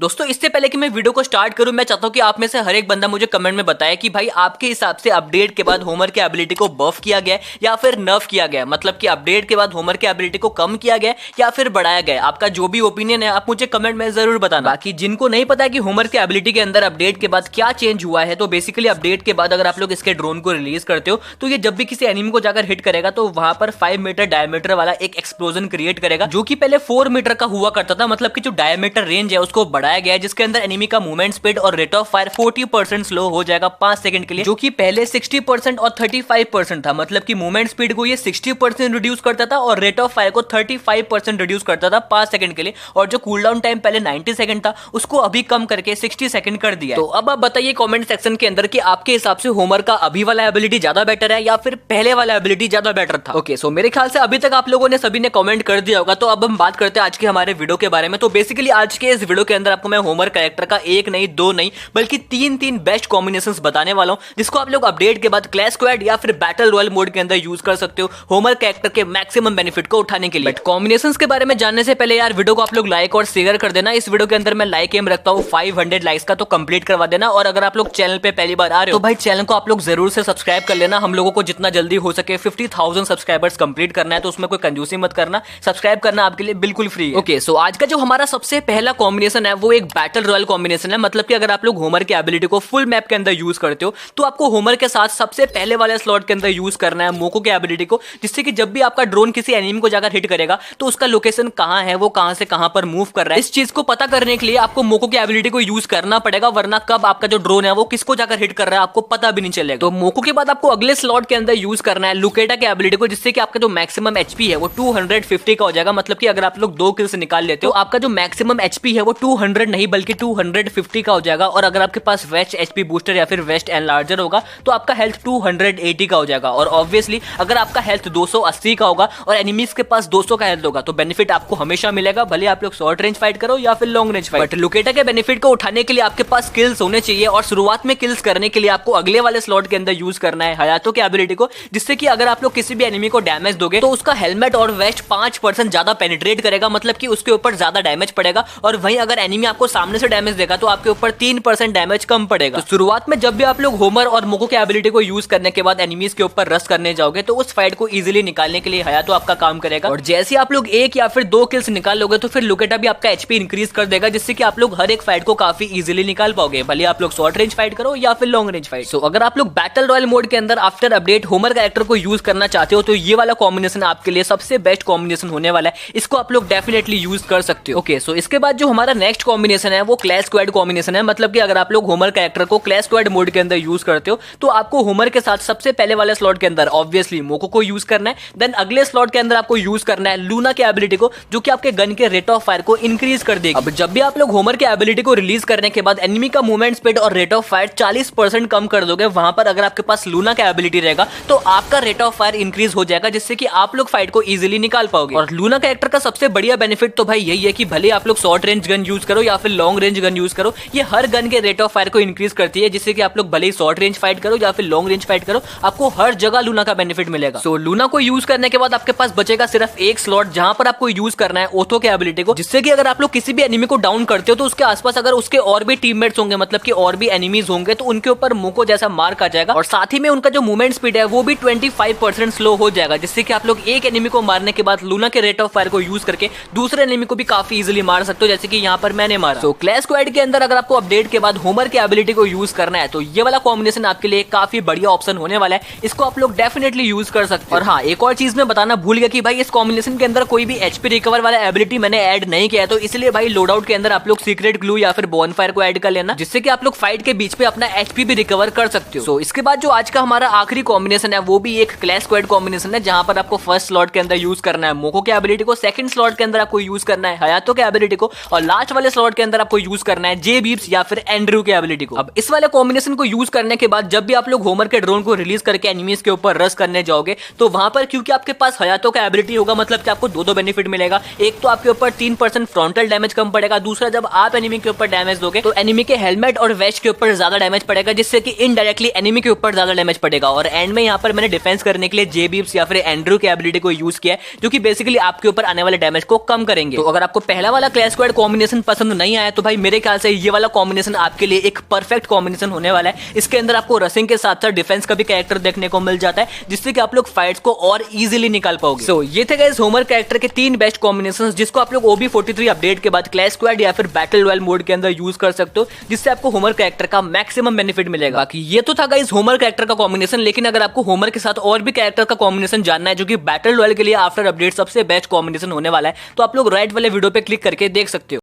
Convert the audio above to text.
दोस्तों इससे पहले कि मैं वीडियो को स्टार्ट करूं, मैं चाहता हूं कि आप में से हर एक बंदा मुझे कमेंट में बताए कि भाई आपके हिसाब से अपडेट के बाद होमर के एबिलिटी को बफ किया गया या फिर नर्फ किया गया। मतलब कि अपडेट के बाद होमर के एबिलिटी को कम किया गया या फिर बढ़ाया गया। आपका जो भी ओपिनियन है आप मुझे कमेंट में जरूर बताना। बाकी जिनको नहीं पता कि होमर के एबिलिटी के अंदर अपडेट के बाद क्या चेंज हुआ है, तो बेसिकली अपडेट के बाद अगर आप लोग इसके ड्रोन को रिलीज करते हो तो ये जब भी किसी एनिमी को जाकर हिट करेगा तो वहां पर 5 मीटर डायमीटर वाला एक एक्सप्लोजन क्रिएट करेगा, जो कि पहले 4 मीटर का हुआ करता था। मतलब कि जो डायमीटर रेंज है उसको बढ़ाया गया है, जिसके अंदर एनिमी का मूवमेंट स्पीड और रेट ऑफ फायर 40% स्लो हो जाएगा 5 सेकंड के लिए, जो कि पहले 60% और 35% था। मतलब कि मूवमेंट स्पीड को ये 60% रिड्यूस करता था और रेट ऑफ फायर को 35% रिड्यूस करता था 5 सेकंड के लिए। और जो कूल डाउन टाइम पहले 90 सेकंड था उसको अभी कम करके 60 सेकंड कर दिया। तो अब आप बताइए कमेंट सेक्शन के अंदर कि आपके हिसाब से होमर का अभी वाला एबिलिटी ज्यादा बेटर है या फिर पहले वाला एबिलिटी ज्यादा बेटर था। ओके, सो मेरे ख्याल से अभी तक आप लोगों ने सभी ने कमेंट कर दिया होगा। तो अब हम बात करते हैं आज के हमारे वीडियो के बारे में। तो बेसिकली आज के इस वीडियो के अंदर आपको मैं होमर कैरेक्टर का एक नहीं, दो नहीं, बल्कि तीन बेस्ट कॉम्बिनेशंस बताने वाला हूं, जिसको आप लोग अपडेट के बाद क्लैश स्क्वाड या फिर बैटल रॉयल मोड के अंदर यूज कर सकते हो होमर कैरेक्टर के मैक्सिमम बेनिफिट को उठाने के लिए। बट कॉम्बिनेशंस के बारे में जानने से पहले यार वीडियो को आप लोग लाइक और शेयर कर देना। इस वीडियो के अंदर मैं लाइक एम रखता हूं 500 लाइक्स का, तो कंप्लीट करवा देना। और अगर आप लोग चैनल पे पहली बार आ रहे हो तो भाई चैनल को आप लोग जरूर से सब्सक्राइब कर लेना। हम लोगों को जितना जल्दी हो सके 50,000 सब्सक्राइबर्स कंप्लीट करना है, तो उसमें कोई कंजूसी मत करना। सब्सक्राइब करना आपके लिए बिल्कुल फ्री है। ओके, सो आज का जो हमारा सबसे पहला कॉम्बिनेशन है वो एक बैटल रॉयल कॉम्बिनेशन है। मतलब कि अगर आप लोग होमर की एबिलिटी को फुल मैप के अंदर यूज करते हो तो आपको होमर के साथ सबसे पहले वाले स्लॉट के अंदर यूज करना है मोको की एबिलिटी को, जिससे कि जब भी आपका ड्रोन किसी एनिमी को जाकर हिट करेगा तो उसका लोकेशन कहां है, वो कहां से कहां पर मूव कर रहा है, इस चीज को पता करने के लिए आपको मोको की एबिलिटी को यूज करना पड़ेगा। वरना कब आपका जो ड्रोन है वो किसको जाकर हिट कर रहा है आपको पता भी नहीं चलेगा। तो मोको के बाद आपको अगले स्लॉट के अंदर यूज करना है लुकेटा की एबिलिटी को, जिससे कि आपका जो मैक्सिमम एचपी है वो 250 का हो जाएगा। मतलब कि अगर आप लोग 2 किल्स निकाल लेते हो आपका जो मैक्सिमम एचपी है वो 200 नहीं बल्कि 250 का हो जाएगा। और अगर आपके पास वेस्ट एचपी बूस्टर या फिर वेस्ट एनलार्जर होगा तो आपका हेल्थ 280 का हो जाएगा। और ऑब्वियसली अगर आपका हेल्थ 280 का होगा और एनिमीज के पास 200 का हेल्थ होगा तो बेनिफिट आपको हमेशा मिलेगा, भले आप लोग शॉर्ट रेंज फाइट करो या फिर लॉन्ग रेंज फाइट। बट लुकेटा के बेनिफिट को उठाने के लिए आपके पास किल्स होने चाहिए, और शुरुआत में किल्स करने के लिए आपको अगले वाले स्लॉट के अंदर यूज करना है हयातो की एबिलिटी को, जिससे कि अगर आप लोग किसी भी एनिमी को डैमेज दोगे तो उसका हेलमेट और वेस्ट 5% ज्यादा पेनिट्रेट करेगा। मतलब कि उसके ऊपर ज्यादा डैमेज पड़ेगा। और वहीं अगर एनिमी आपको सामने से डैमेज देगा तो आपके ऊपर 3% डैमेज कम पड़ेगा। तो शुरुआत में जब भी आप लोग होमर और मोको की एबिलिटी को यूज करने के बाद एनिमीज के ऊपर रश करने जाओगे तो उस फाइट को इजीली निकालने के लिए हयातो आपका काम करेगा। और जैसे आप लोग 1 या फिर 2 किल्स निकाल लोगे तो फिर लुकेटा भी आपका एचपी इंक्रीज कर देगा, जिससे कि आप लोग हर एक फाइट को काफी इजीली निकाल पाओगे, भले आप लोग शॉर्ट रेंज फाइट करो या फिर लॉन्ग रेंज फाइट। सो अगर आप लोग बैटल रॉयल मोड के अंदर आफ्टर अपडेट होमर कैरेक्टर को यूज करना चाहते हो तो ये वाला कॉम्बिनेशन आपके लिए सबसे बेस्ट कॉम्बिनेशन होने वाला है। इसको आप लोग डेफिनेटली यूज कर सकते हो। ओके, सो इसके बाद जो हमारा नेक्स्ट कॉम्बिनेशन है वो क्लैश स्क्वाड कॉम्बिनेशन है। मतलब कि अगर आप लोग होमर कैरेक्टर को क्लैश स्क्वाड मोड के अंदर यूज करते हो तो आपको होमर के साथ सबसे पहले वाले स्लॉट के अंदर ऑब्वियसली मोको को यूज करना है। देन अगले स्लॉट के अंदर आपको यूज करना है लूना की एबिलिटी को, जो कि आपके गन के रेट ऑफ फायर को इंक्रीज कर देगी। अब जब भी आप लोग होमर की एबिलिटी को रिलीज करने के बाद एनिमी का मूवमेंट स्पीड और रेट ऑफ फायर 40% कम कर दोगे, वहां पर अगर आपके पास लूना का एबिलिटी रहेगा तो आपका रेट ऑफ फायर इंक्रीज हो जाएगा, जिससे कि आप लोग फाइट को इजीली निकाल पाओगे। और लूना कैरेक्टर का सबसे बढ़िया बेनिफिट तो भाई यही है कि भले आप लोग शॉर्ट रेंज गन यूज करो या फिर लॉन्ग रेंज गन यूज करो, ये हर गन के रेट ऑफ फायर को इंक्रीज करती है, जिससे कि आप लोग भले ही शॉर्ट रेंज फाइट करो या फिर लॉन्ग रेंज फाइट करो, आपको हर जगह लूना का बेनिफिट मिलेगा। सो लूना को यूज करने के बाद आपके पास बचेगा सिर्फ एक स्लॉट, जहां पर आपको यूज करना है ओथो के एबिलिटी को, जिससे कि अगर आप लोग किसी भी एनिमी को डाउन करते हो तो उसके आसपास अगर उसके और भी टीममेट्स होंगे, मतलब कि और भी एनिमीज होंगे, तो उनके ऊपर मोको जैसा मार्क आ जाएगा। और साथ ही में उनका जो मूवमेंट स्पीड है वो भी 25% स्लो हो जाएगा, जिससे कि आप लोग एक एनिमी को मारने के बाद लूना के रेट ऑफ फायर को यूज करके दूसरे एनिमी को भी काफी इजीली मार सकते हो, जैसे कि यहाँ पर मैंने मारा। तो क्लैश स्क्वाड के अंदर अगर आपको अपडेट के बाद होमर की एबिलिटी को यूज करना है तो ये वाला कॉम्बिनेशन आपके लिए काफी बढ़िया ऑप्शन होने वाला है। इसको आप लोग डेफिनेटली यूज कर सकते हैं। और हाँ, एक और चीज मैं बताना भूल गया कि भाई इस कॉम्बिनेशन के अंदर कोई भी एचपी रिकवर वाला एबिलिटी मैंने ऐड नहीं किया है, तो इसलिए भाई लोड आउट के अंदर आप लोग सीक्रेट ग्लू या फिर बॉनफायर को ऐड कर लेना, जिससे कि आप लोग फाइट के बीच में अपना एचपी भी रिकवर कर सकते हो। सो इसके बाद जो आज का हमारा आखिरी कॉम्बिनेशन है वो भी एक क्लैश स्क्वाड कॉम्बिनेशन है, जहां पर आपको फर्स्ट स्लॉट के अंदर यूज करना है मोको के एबिलिटी को, सेकंड स्लॉट के अंदर आपको यूज करना है हयातो के एबिलिटी को, और लास्ट वाले स्लॉट के अंदर आपको यूज करना है जे बीप्स या फिर एंड्रू के एबिलिटी को। अब इस वाले कॉम्बिनेशन को यूज करने के बाद जब भी आप लोग होमर के ड्रोन को रिलीज करके एनिमीज के ऊपर रश करने जाओगे तो वहां पर क्योंकि आपके पास हयातो का एबिलिटी होगा, मतलब कि आपको दो बेनिफिट मिलेगा। एक तो आपके ऊपर 3% फ्रंटल डैमेज कम पड़ेगा, दूसरा जब आप एनिमी के ऊपर डैमेज दोगे तो एनिमी के हेलमेट और वेस्ट के ऊपर ज्यादा डैमेज पड़ेगा, जिससे कि इनडायरेक्टली एनिमी के ऊपर ज्यादा डैमेज पड़ेगा। और एंड में यहाँ पर मैंने डिफेंस करने के लिए जे बीप्स या फिर एंड्रू के एबिलिटी को यूज किया है, जो कि बेसिकली आपके ऊपर आने वाले डैमेज को कम करेंगे। तो अगर आपको पहला वाला क्लैश स्क्वाड कॉम्बिनेशन पसंद पसंद नहीं आया तो भाई मेरे ख्याल से ये वाला कॉम्बिनेशन आपके लिए एक परफेक्ट कॉम्बिनेशन होने वाला है। इसके अंदर आपको रसिंग के साथ साथ डिफेंस का भी कैरेक्टर देखने को मिल जाता है, जिससे कि आप लोग फाइट्स को और इजीली निकाल पाओगे। सो ये थे गाइस होमर कैरेक्टर के 3 बेस्ट कॉम्बिनेशंस, जिसको आप लोग OB43 अपडेट के बाद क्लैश स्क्वाड या फिर बैटल रॉयल मोड के अंदर यूज कर सकते हो, जिससे आपको होमर कैरेक्टर का मैक्सिमम बेनिफिट मिलेगा। बाकी ये तो था गाइस होमर कैरेक्टर का कॉम्बिनेशन, लेकिन अगर आपको होमर के साथ और भी कैरेक्टर का कॉम्बिनेशन जानना है जो कि बैटल रॉयल के लिए आफ्टर अपडेट सबसे बेस्ट कॉम्बिनेशन होने वाला है, तो आप लोग राइट वाले वीडियो पे क्लिक करके देख सकते हो।